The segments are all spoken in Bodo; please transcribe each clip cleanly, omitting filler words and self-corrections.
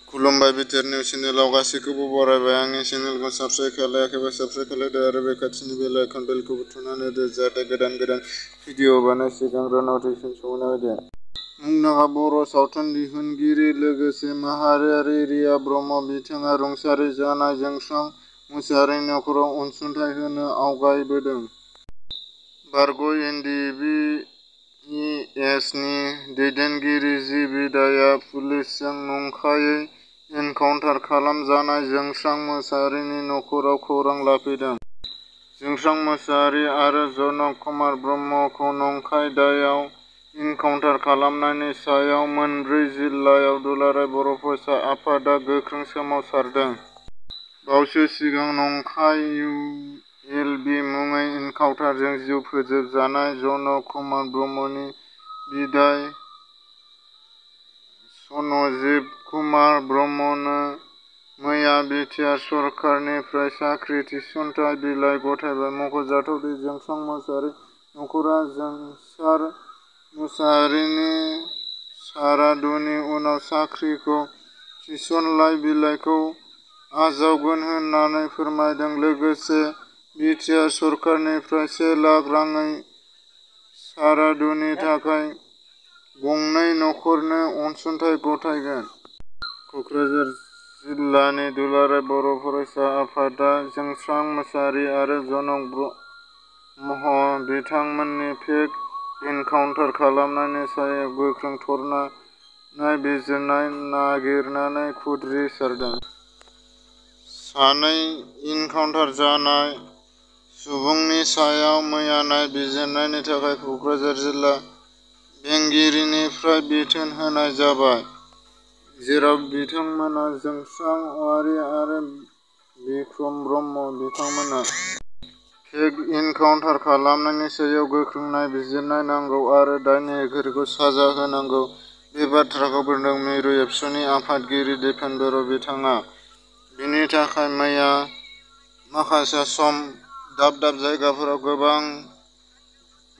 खुलुमबाय बिटिआर निउस चेनेलाव गासैखौबो बरायबाय। आंनि चेनेलखौ साबस्क्राइब खालायाखैबा साबस्क्राइब खालामदो आरो बे खाथिनि बेल आइकन बेलखौबो थुनानै होदो जाहाथे गोदान भिडिअ बानाय सिगांग्रो नटिफिकेसन सहैनो होदो। मुंदांखा बर' सावथुन दिहुनगिरि लोगोसे माहारियारि रिया ब्रह्म बिथाङा रुंसारि जानाय जोंसां मुसाहारिनि नखराव अनसुंथाइ होनो आवगायबोदों। बारग' एन.डी.बि.एस.नि दैदेनगिरि जि. बिदाया पुलिसजों नंखायै एनकाउन्टार खालामजानाय जोंसां मुसाहारिनि नखराव खौरां लाफैदों। जोंसां मुसाहारि आरो जनक कुमार ब्रह्मखौ नंखाय दायआव एनकाउन्टार खालामनायनि सायाव मोनब्रै जिल्लायाव दुलाराय बर' फरायसा आफादआ गोख्रों सोमावसारदों। बावैसो सिगां नंखाय इउ.एल.बि. मुङै एनकाउन्टारजों जिउ फोजोबजानाय जनक कुमार ब्रह्मनि बिदाय सनजिब कुमार ब्रह्मनो मैया बिटिआर सरकारनिफ्राय साख्रि थिसनथाइ बिलाइ गथायबाय। मख'जाथाव दि जोंसां मुसाहारिनि नखरा जोंसार मुसाहारिनि सारादुनि उनाव साख्रिखौ थिसनलाइ बिलाइखौ आजावगोन होननानै फोरमायदों। लोगोसे बिटिआर सरकारनिफ्राय 1 लाख राङै सारादुनि थाखाय गंनै नखरनो अनसुंथाइ गथायगोन। क'क्राझार जिल्लानि दुलाराय बर' फरायसा आफादआ जोंसां मुसाहारि आरो जनक ब्रह्म बिथांमोननि फेक एनकाउन्टार खालामनायनि सायाव गोख्रों धर्ना नायबिजिरनाय नागिरनानै खुद्रिसारदों। सानै एनकाउन्टार जानाय सुबुंनि सायाव मैया नायबिजिरनायनि थाखाय क'क्राझार जिल्ला बेंगिरिनिफ्राय बिथोन होनाय जाबाय। जेराव बिथांमोना जोंसां औवारी आरो बिक्रम ब्रह्म बिथांमोना फेक एनकाउन्टार खालामनायनि सायाव गोख्रों नायबिजिरनाय नांगौ आरो दायनिगिरिफोरखौ साजा होनांगौ। बे बाथ्राखौ बुंदों मिरु एबसुनि आफादगिरि दिपेन बर' बिथाङा। बिनि थाखाय मैया माखासे सम दाब दाब जायगाफोराव गोबां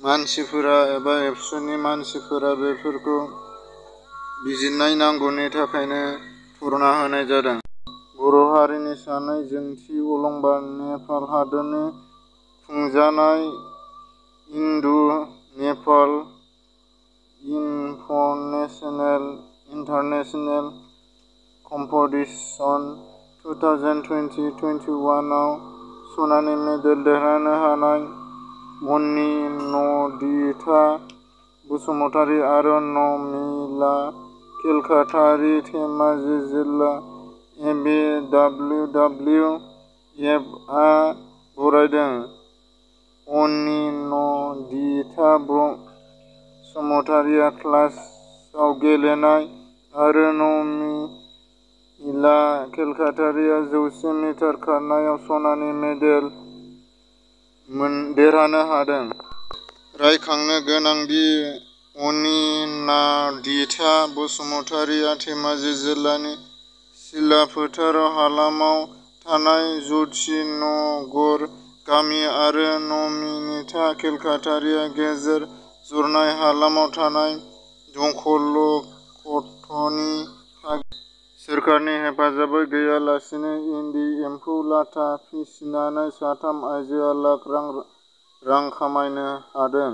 मानसिफोरा एबा एबसुनि मानसिफोरा बेफोरखौ बिजिरनाय नांगौनि थाखायनो धर्ना होनाय जादों। बर' हारिनि सानै जोंथि अलंबार नेपाल हादरनि खुंजानाय इन्दु-नेपाल इन्टारनेशनेल कम्पिटिशन 2020-21 आव सनानि मेडेल देरहानो हानाय अनिन्दिता बसुमतारी आरो नमिला केलकातारि धेमाजि जिल्ला एबिडब्लिउडब्लिउएफ आ बरायदों। अनिन्दिता बसुमतारीया क्लास आव गेलेनाय आरो नमिला केलकातारिया 100 मिटार खारनायाव सनानि मेडेल देरहानो हादों। रायखांनो गोनां दि अनिन्दिता बसुमतारीया धेमाजि जिल्लानि सिलाफोथार हालामाव थानाय ज्य'तिनगर गामि आरो नमिता केलकातारिया गेजेर जरनाय हालामाव थानाय दंखलक'टनि थागिबि। सोरखारनि हेफाजाब गैयालासेनो इन्दि एम्फौ लाथा फिसिनानै साथाम आइजोआ लाख रां खामायनो हादों।